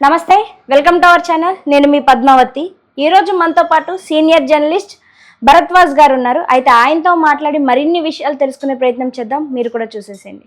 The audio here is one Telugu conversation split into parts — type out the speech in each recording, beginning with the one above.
నమస్తే, వెల్కమ్ టు అవర్ ఛానల్. నేను మీ పద్మావతి. ఈరోజు మనతో పాటు సీనియర్ జర్నలిస్ట్ భరద్వాజ్ గారు ఉన్నారు. అయితే ఆయనతో మాట్లాడి మరిన్ని విషయాలు తెలుసుకునే ప్రయత్నం చేద్దాం. మీరు కూడా చూసేసేయండి.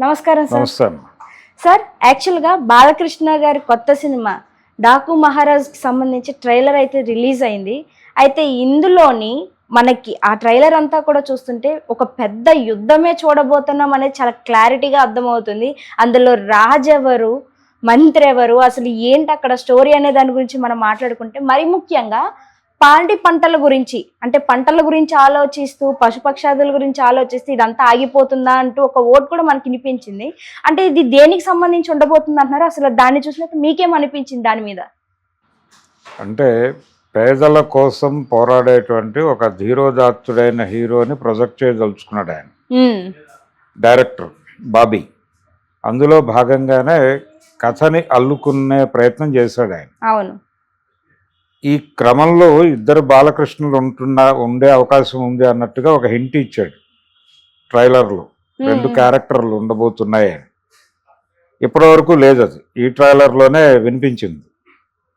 నమస్కారం సార్. సార్, యాక్చువల్గా బాలకృష్ణ గారి కొత్త సినిమా డాకు మహారాజ్కి సంబంధించి ట్రైలర్ అయితే రిలీజ్ అయింది. అయితే ఇందులోని మనకి ఆ ట్రైలర్ అంతా కూడా చూస్తుంటే ఒక పెద్ద యుద్ధమే చూడబోతున్నాం అనేది చాలా క్లారిటీగా అర్థమవుతుంది. అందులో రాజెవరు, మంత్రి ఎవరు, అసలు ఏంటి అక్కడ స్టోరీ అనే దాని గురించి మనం మాట్లాడుకుంటే, మరి ముఖ్యంగా పాడి పంటల గురించి, అంటే పంటల గురించి ఆలోచిస్తూ పశుపక్షాదుల గురించి ఆలోచిస్తూ ఇదంతా ఆగిపోతుందా అంటూ ఒక ఓట్ కూడా మనకి వినిపించింది. అంటే ఇది దేనికి సంబంధించి ఉండబోతుంది అంటున్నారు? అసలు దాన్ని చూసినట్టు మీకేమనిపించింది దాని మీద? అంటే పేదల కోసం పోరాడేటువంటి ఒక ధీరోదాత్తుడైన హీరోని ప్రొజెక్ట్ చేయదలుచుకున్నాడు ఆయన డైరెక్టర్ బాబీ. అందులో భాగంగానే కథని అల్లుకునే ప్రయత్నం చేశాడు ఆయన. అవును. ఈ క్రమంలో ఇద్దరు బాలకృష్ణులు ఉండే అవకాశం ఉంది అన్నట్టుగా ఒక హింట్ ఇచ్చాడు ట్రైలర్లో. 2 క్యారెక్టర్లు ఉండబోతున్నాయని. ఇప్పటి వరకు లేదు, అది ఈ ట్రైలర్లోనే వినిపించింది.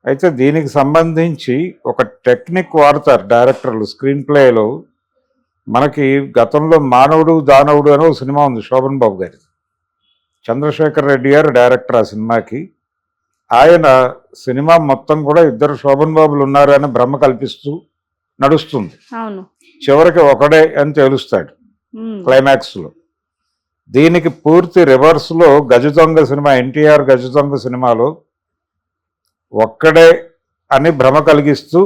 అయితే దీనికి సంబంధించి ఒక టెక్నిక్ వాడతారు డైరెక్టర్లు స్క్రీన్ ప్లేలో. మనకి గతంలో మానవుడు దానవుడు అనే ఒక సినిమా ఉంది శోభన్ బాబు గారి. చంద్రశేఖర్ రెడ్డి గారు డైరెక్టర్ ఆ సినిమాకి. ఆయన సినిమా మొత్తం కూడా ఇద్దరు శోభన్ బాబులు ఉన్నారు అని భ్రమ కల్పిస్తూ నడుస్తుంది. చివరికి ఒకడే అని తెలుస్తాడు క్లైమాక్స్లో. దీనికి పూర్తి రివర్స్లో గజ దొంగ సినిమా, ఎన్టీఆర్ గజ దొంగ సినిమాలో ఒక్కడే అని భ్రమ కలిగిస్తూ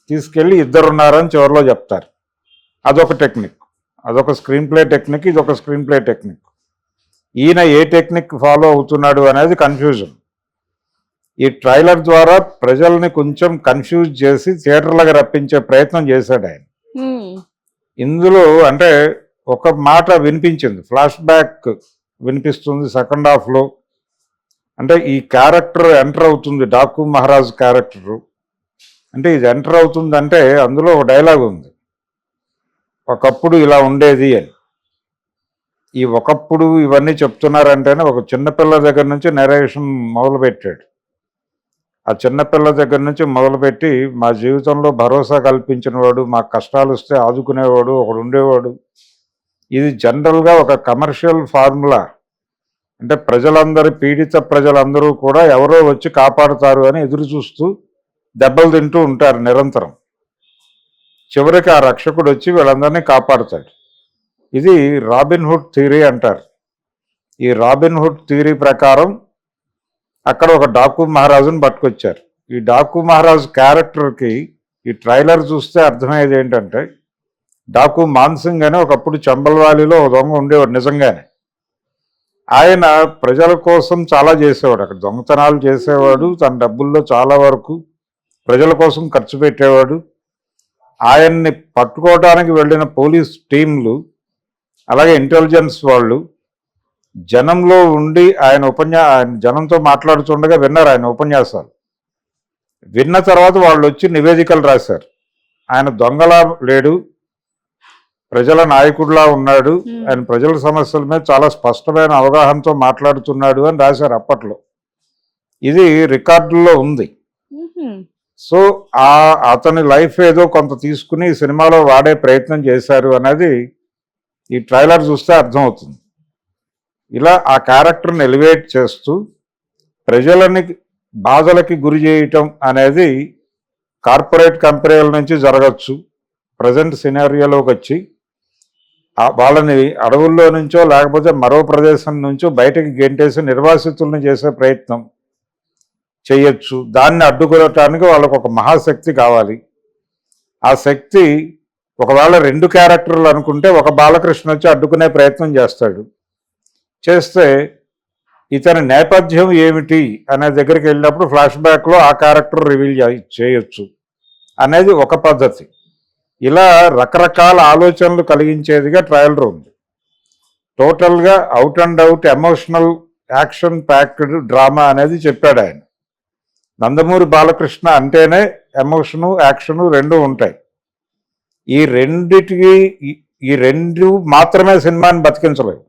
తీసుకెళ్ళి ఇద్దరున్నారని చివరిలో చెప్తారు. అదొక టెక్నిక్, అదొక స్క్రీన్ ప్లే టెక్నిక్, ఇదొక స్క్రీన్ ప్లే టెక్నిక్. ఈయన ఏ టెక్నిక్ ఫాలో అవుతున్నాడు అనేది కన్ఫ్యూజన్. ఈ ట్రైలర్ ద్వారా ప్రజల్ని కొంచెం కన్ఫ్యూజ్ చేసి థియేటర్లకు రప్పించే ప్రయత్నం చేశాడు ఆయన. ఇందులో అంటే ఒక మాట వినిపించింది, ఫ్లాష్ బ్యాక్ వినిపిస్తుంది సెకండ్ హాఫ్లో. అంటే ఈ క్యారెక్టర్ ఎంటర్ అవుతుంది, డాకు మహారాజ్ క్యారెక్టరు. అంటే ఇది ఎంటర్ అవుతుందంటే అందులో ఒక డైలాగ్ ఉంది, ఒకప్పుడు ఇలా ఉండేది అని. ఈ ఒకప్పుడు ఇవన్నీ చెప్తున్నారంటేనే ఒక చిన్నపిల్ల దగ్గర నుంచి నెరేషన్ మొదలుపెట్టాడు. ఆ చిన్నపిల్ల దగ్గర నుంచి మొదలుపెట్టి మా జీవితంలో భరోసా కల్పించినవాడు, మా కష్టాలు వస్తే ఆదుకునేవాడు ఒకడు ఉండేవాడు. ఇది జనరల్గా ఒక కమర్షియల్ ఫార్ములా. అంటే ప్రజలందరి పీడిత ప్రజలందరూ కూడా ఎవరో వచ్చి కాపాడుతారు అని ఎదురు చూస్తూ దెబ్బలు తింటూ ఉంటారు నిరంతరం. చివరికి ఆ రక్షకుడు వచ్చి వీళ్ళందరినీ కాపాడుతాడు. ఇది రాబిన్ హుడ్ థియరీ అంటారు. ఈ రాబిన్ హుడ్ థియరీ ప్రకారం అక్కడ ఒక డాకు మహారాజుని పట్టుకొచ్చారు. ఈ డాకు మహారాజు క్యారెక్టర్కి ఈ ట్రైలర్ చూస్తే అర్థమయ్యేది ఏంటంటే, డాకు మాన్సింగ్ అని ఒకప్పుడు చంబల్వాలిలో ఒక దొంగ ఉండేవాడు నిజంగానే. ఆయన ప్రజల కోసం చాలా చేసేవాడు, అక్కడ దొంగతనాలు చేసేవాడు, తన డబ్బుల్లో చాలా వరకు ప్రజల కోసం ఖర్చు పెట్టేవాడు. ఆయన్ని పట్టుకోవడానికి వెళ్ళిన పోలీస్ టీంలు అలాగే ఇంటెలిజెన్స్ వాళ్ళు జనంలో ఉండి ఆయన జనంతో మాట్లాడుతుండగా విన్నారు ఆయన ఉపన్యాసాలు. విన్న తర్వాత వాళ్ళు వచ్చి నివేదికలు రాశారు, ఆయన దొంగలా లేడు, ప్రజల నాయకుడిలా ఉన్నాడు, ఆయన ప్రజల సమస్యల మీద చాలా స్పష్టమైన అవగాహనతో మాట్లాడుతున్నాడు అని రాశారు అప్పట్లో. ఇది రికార్డుల్లో ఉంది. సో అతని లైఫ్ ఏదో కొంత తీసుకుని సినిమాలో వాడే ప్రయత్నం చేశారు అనేది ఈ ట్రైలర్ చూస్తే అర్థమవుతుంది. ఇలా ఆ క్యారెక్టర్ని ఎలివేట్ చేస్తూ ప్రజలని బాధలకి గురి చేయటం అనేది కార్పొరేట్ కంపెనీల నుంచి జరగచ్చు. ప్రజెంట్ సినారియోలోకి వచ్చి వాళ్ళని అడవుల్లో నుంచో లేకపోతే మరో ప్రదేశం నుంచో బయటకి గెంటేసి నిర్వాసితులను చేసే ప్రయత్నం చేయొచ్చు. దాన్ని అడ్డుకోవటానికి వాళ్ళకు ఒక మహాశక్తి కావాలి. ఆ శక్తి ఒకవేళ 2 క్యారెక్టర్లు అనుకుంటే ఒక బాలకృష్ణ వచ్చి అడ్డుకునే ప్రయత్నం చేస్తాడు. చేస్తే ఇతని నేపథ్యం ఏమిటి అనే దగ్గరికి వెళ్ళినప్పుడు ఫ్లాష్ బ్యాక్లో ఆ క్యారెక్టర్ రివీల్ చేయొచ్చు అనేది ఒక పద్ధతి. ఇలా రకరకాల ఆలోచనలు కలిగించేదిగా ట్రైలర్ ఉంది. టోటల్గా out and out emotional action packed drama అనేది చెప్పాడు ఆయన. నందమూరి బాలకృష్ణ అంటేనే ఎమోషను యాక్షను 2 ఉంటాయి. ఈ రెండు మాత్రమే సినిమాని బతికించలేదు.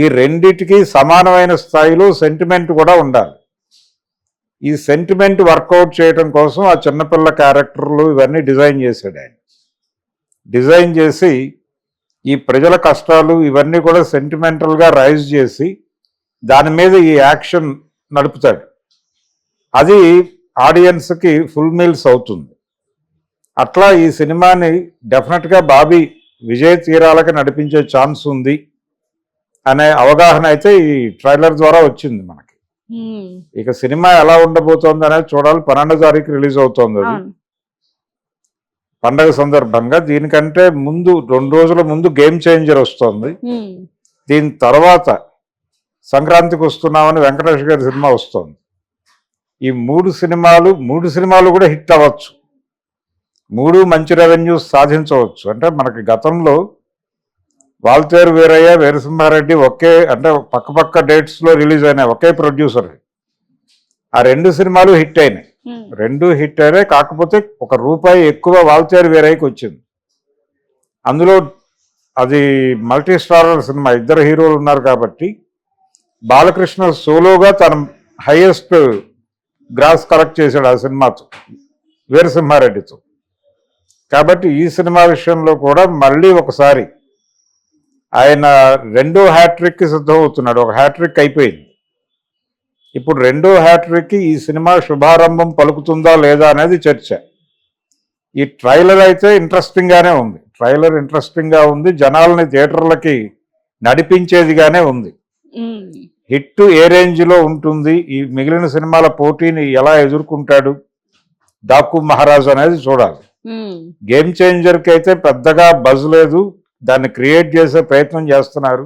ఈ రెండిటికి సమానమైన స్థాయిలో సెంటిమెంట్ కూడా ఉండాలి. ఈ సెంటిమెంట్ వర్కౌట్ చేయడం కోసం ఆ చిన్నపిల్ల క్యారెక్టర్లు ఇవన్నీ డిజైన్ చేశాడు ఆయన. డిజైన్ చేసి ఈ ప్రజల కష్టాలు ఇవన్నీ కూడా సెంటిమెంటల్గా రైజ్ చేసి దాని మీద ఈ యాక్షన్ నడుపుతాడు. అది ఆడియన్స్కి ఫుల్ మీల్స్ అవుతుంది. అట్లా ఈ సినిమాని డెఫినెట్గా బాబీ విజయ తీరాలకి నడిపించే ఛాన్స్ ఉంది అనే అవగాహన అయితే ఈ ట్రైలర్ ద్వారా వచ్చింది మనకి. ఇక సినిమా ఎలా ఉండబోతోంది అనేది చూడాలి. 12వ తారీఖు రిలీజ్ అవుతోంది అది పండగ సందర్భంగా. దీనికంటే ముందు 2 రోజుల ముందు గేమ్ చేంజర్ వస్తుంది. దీని తర్వాత సంక్రాంతికి వస్తున్నామని వెంకటేష్ గారి సినిమా వస్తుంది. ఈ 3 సినిమాలు కూడా హిట్ అవ్వచ్చు. 3 మంచి రెవెన్యూస్ సాధించవచ్చు. అంటే మనకి గతంలో వాల్తేరు వీరయ్య, వీరసింహారెడ్డి అంటే పక్క డేట్స్లో రిలీజ్ అయినాయి, ఒకే ప్రొడ్యూసర్. ఆ 2 సినిమాలు హిట్ అయినాయి. 2 హిట్ అయినాయి. కాకపోతే ₹1 ఎక్కువ వాల్తేరు వీరయ్యకి వచ్చింది. అందులో అది మల్టీ స్టారర్ సినిమా, 2 హీరోలు ఉన్నారు కాబట్టి బాలకృష్ణ సోలోగా తన హైయెస్ట్ గ్రాస్ కలెక్ట్ చేశాడు ఆ సినిమాతో, వీరసింహారెడ్డితో. కాబట్టి ఈ సినిమా విషయంలో కూడా మళ్ళీ ఒకసారి ఆయన 2వ హ్యాట్రిక్కి సిద్ధమవుతున్నాడు. 1 హ్యాట్రిక్ అయిపోయింది. ఇప్పుడు 2వ హ్యాట్రిక్కి ఈ సినిమా శుభారంభం పలుకుతుందా లేదా అనేది చర్చ. ఈ ట్రైలర్ అయితే ఇంట్రెస్టింగ్గానే ఉంది. జనాల్ని థియేటర్లకి నడిపించేదిగానే ఉంది. హిట్ ఏ రేంజ్లో ఉంటుంది, ఈ మిగిలిన సినిమాల పోటీని ఎలా ఎదుర్కొంటాడు డాకు మహారాజ్ అనేది చూడాలి. గేమ్ చేంజర్కి అయితే పెద్దగా బజ్ లేదు. దాన్ని క్రియేట్ చేసే ప్రయత్నం చేస్తున్నారు.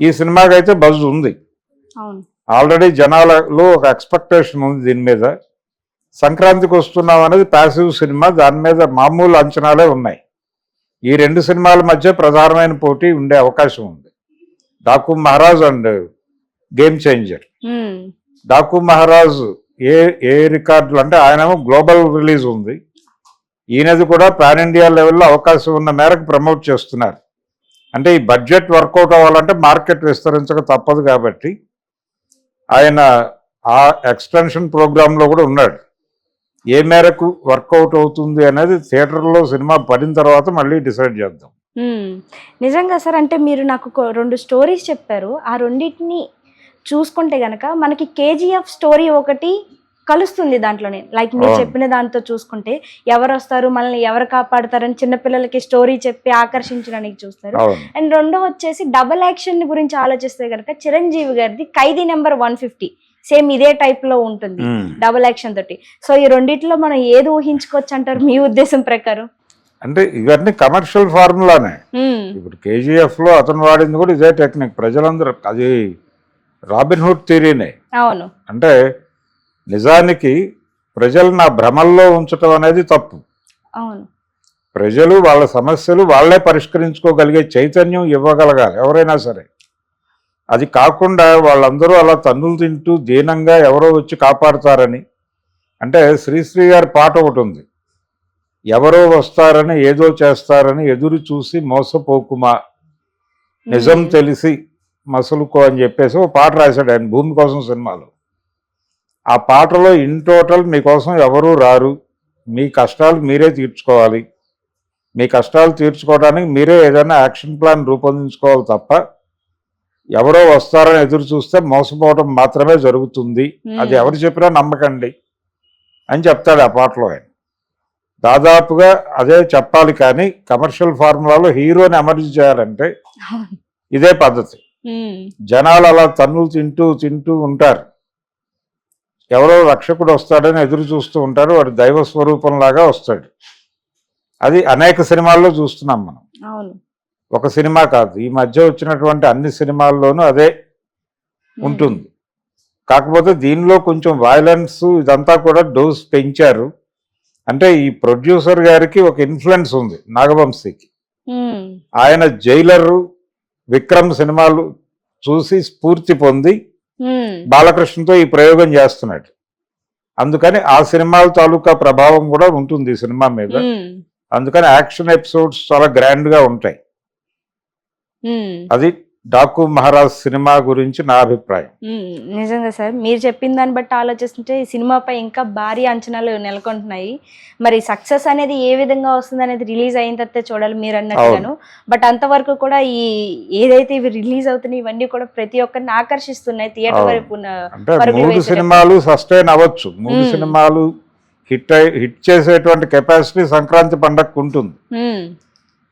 ఈ సినిమాకి అయితే బజ్ ఉంది. ఆల్రెడీ జనాలలో ఒక ఎక్స్పెక్టేషన్ ఉంది దీని మీద. సంక్రాంతికి వస్తున్నాం అనేది ప్యాసివ్ సినిమా, దాని మీద మామూలు అంచనాలే ఉన్నాయి. ఈ 2 సినిమాల మధ్య ప్రధానమైన పోటీ ఉండే అవకాశం ఉంది. Daaku Maharaj and game changer. Daaku Maharaj ఏ రికార్డులు అంటే ఆయనేమో గ్లోబల్ రిలీజ్ ఉంది. ఈయనది కూడా పాన్ ఇండియా లెవెల్లో అవకాశం ఉన్న మేరకు ప్రమోట్ చేస్తున్నారు. అంటే ఈ బడ్జెట్ వర్కౌట్ అవ్వాలంటే మార్కెట్ విస్తరించక తప్పదు కాబట్టి ఆయన ఆ ఎక్స్టెన్షన్ ప్రోగ్రాంలో కూడా ఉన్నాడు. ఏ మేరకు వర్కౌట్ అవుతుంది అనేది థియేటర్లో సినిమా పడిన తర్వాత మళ్ళీ డిసైడ్ చేద్దాం. నిజంగా సార్, అంటే మీరు నాకు 2 స్టోరీస్ చెప్పారు. ఆ రెండింటిని చూసుకుంటే గనక మనకి KGF స్టోరీ ఒకటి కలుస్తుంది దాంట్లోనే. లైక్ మీరు చెప్పిన దాంతో చూసుకుంటే ఎవరు వస్తారు, మనల్ని ఎవరు కాపాడుతారని చిన్నపిల్లలకి స్టోరీ చెప్పి ఆకర్షించడానికి చూస్తారు. అండ్ 2 వచ్చేసి డబుల్ యాక్షన్ గురించి ఆలోచిస్తే కనుక చిరంజీవి గారిది ఖైదీ నెంబర్ 150 సేమ్ ఇదే టైప్ లో ఉంటుంది, డబుల్ యాక్షన్ తోటి. సో ఈ రెండిట్లో మనం ఏది ఊహించుకోవచ్చు అంటారు మీ ఉద్దేశం ప్రకారం? అంటే ఇవన్నీ కమర్షియల్ ఫార్ములానే. ఇప్పుడు KGF లో అతను వాడింది కూడా ఇదే టెక్నిక్. ప్రజలందరూ అది రాబిన్హుడ్ థియరీనే. అవును. అంటే నిజానికి ప్రజలను ఆ భ్రమల్లో ఉంచటం అనేది తప్పు. అవును. ప్రజలు వాళ్ళ సమస్యలు వాళ్ళే పరిష్కరించుకోగలిగే చైతన్యం ఇవ్వగలగాలి ఎవరైనా సరే. అది కాకుండా వాళ్ళందరూ అలా తన్నులు తింటూ దీనంగా ఎవరో వచ్చి కాపాడుతారని. అంటే శ్రీశ్రీ గారి పాట ఒకటి ఉంది, ఎవరో వస్తారని ఏదో చేస్తారని ఎదురు చూసి మోసపోకుమా నిజం తెలిసి మసలుకో అని చెప్పేసి ఒక పాట రాశాడు ఆయన భూమి కోసం సినిమాలో. ఆ పాటలో ఇన్ టోటల్ మీకోసం ఎవరూ రారు, మీ కష్టాలు మీరే తీర్చుకోవాలి, మీ కష్టాలు తీర్చుకోవడానికి మీరే ఏదైనా యాక్షన్ ప్లాన్ రూపొందించుకోవాలి తప్ప ఎవరో వస్తారని ఎదురు చూస్తే మోసపోవడం మాత్రమే జరుగుతుంది, అది ఎవరు చెప్పినా నమ్మకండి అని చెప్తాడు ఆ పాటలో ఆయన. దాదాపుగా అదే చెప్పాలి. కానీ కమర్షియల్ ఫార్ములాలో హీరోని ఎమర్జీ చేయాలంటే ఇదే పద్ధతి. జనాలు అలా తన్నులు తింటూ తింటూ ఉంటారు, ఎవరో రక్షకుడు వస్తాడని ఎదురు చూస్తూ ఉంటారు, వాడు దైవ స్వరూపంలాగా వస్తాడు. అది అనేక సినిమాల్లో చూస్తున్నాం మనం. ఒక సినిమా కాదు, ఈ మధ్య వచ్చినటువంటి అన్ని సినిమాల్లోనూ అదే ఉంటుంది. కాకపోతే దీనిలో కొంచెం వైలెన్స్ ఇదంతా కూడా డోస్ పెంచారు. అంటే ఈ ప్రొడ్యూసర్ గారికి ఒక ఇన్ఫ్లుయెన్స్ ఉంది నాగవంశీకి. ఆయన జైలరు, విక్రమ్ సినిమాలు చూసి స్ఫూర్తి పొంది బాలకృష్ణతో ఈ ప్రయోగం చేస్తున్నాడు. అందుకని ఆ సినిమాల తాలూకా ప్రభావం కూడా ఉంటుంది ఈ సినిమా మీద. అందుకని యాక్షన్ ఎపిసోడ్స్ చాలా గ్రాండ్ గా ఉంటాయి. అది డాకు మహారాజ్ సినిమా గురించి నా అభిప్రాయం. నిజంగా సార్, మీరు చెప్పిన దాన్ని బట్టి ఆలోచిస్తుంటే ఈ సినిమాపై ఇంకా భారీ అంచనాలు నెలకొంటున్నాయి. మరి సక్సెస్ అనేది ఏ విధంగా వస్తుంది అనేది రిలీజ్ అయిన తర్వాత చూడాలి మీరు అన్నట్టుగాను. బట్ అంతవరకు కూడా ఈ ఏదైతే ఇవి రిలీజ్ అవుతున్నాయి ఇవన్నీ కూడా ప్రతి ఒక్కరిని ఆకర్షిస్తున్నాయి థియేటర్ వైపు. అంటే 3 సినిమాలు సస్టైన్ అవ్వచ్చు, 3 సినిమాలు హిట్ చేసేటువంటి కెపాసిటీ సంక్రాంతి పండగకు ఉంటుంది.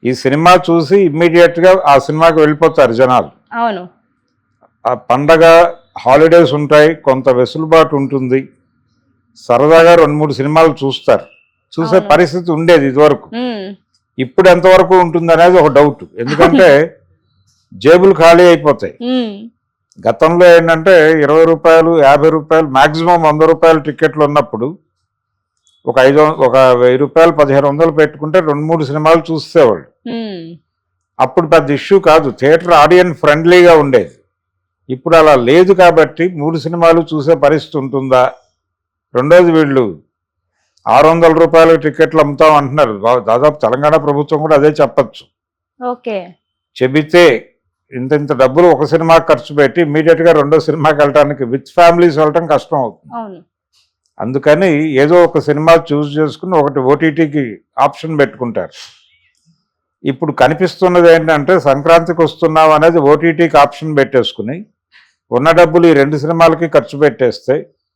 ఈ సినిమా చూసి ఇమ్మీడియట్ గా ఆ సినిమాకి వెళ్ళిపోతారు జనాలు. అవును, ఆ పండగ హాలిడేస్ ఉంటాయి, కొంత వెసులుబాటు ఉంటుంది, సరదాగా 2-3 సినిమాలు చూస్తారు. చూసే పరిస్థితి ఉండేది ఇదివరకు. ఇప్పుడు ఎంతవరకు ఉంటుంది అనేది ఒక డౌట్. ఎందుకంటే జేబులు ఖాళీ అయిపోతాయి. గతంలో ఏంటంటే 20 రూపాయలు 50 రూపాయలు మాక్సిమం 100 రూపాయల టికెట్లు ఉన్నప్పుడు ఒక 1000 రూపాయలు 1500 పెట్టుకుంటే 2-3 సినిమాలు చూసేవాళ్ళు. అప్పుడు పెద్ద ఇష్యూ కాదు, థియేటర్ ఆడియన్స్ ఫ్రెండ్లీగా ఉండేది. ఇప్పుడు అలా లేదు కాబట్టి 3 సినిమాలు చూసే పరిస్థితి ఉంటుందా? రెండోది వీళ్ళు 600 రూపాయల టికెట్లు అమ్ముతాం అంటున్నారు. దాదాపు తెలంగాణ ప్రభుత్వం కూడా అదే చెప్పచ్చు. చెబితే ఇంత డబ్బులు ఒక సినిమాకి ఖర్చు పెట్టి ఇమ్మీడియట్ గా రెండో సినిమాకి వెళ్ళడానికి విత్ ఫ్యామిలీస్ వెళ్ళటం కష్టం అవుతుంది. అందుకని ఏదో ఒక సినిమా చూస్ చేసుకుని ఒకటి ఓటీటీకి ఆప్షన్ పెట్టుకుంటారు. ఇప్పుడు కనిపిస్తున్నది ఏంటంటే సంక్రాంతికి వస్తున్నాం అనేది ఓటీటీకి ఆప్షన్ పెట్టేసుకుని ఉన్న డబ్బులు ఈ 2 సినిమాలకి ఖర్చు పెట్టేస్తే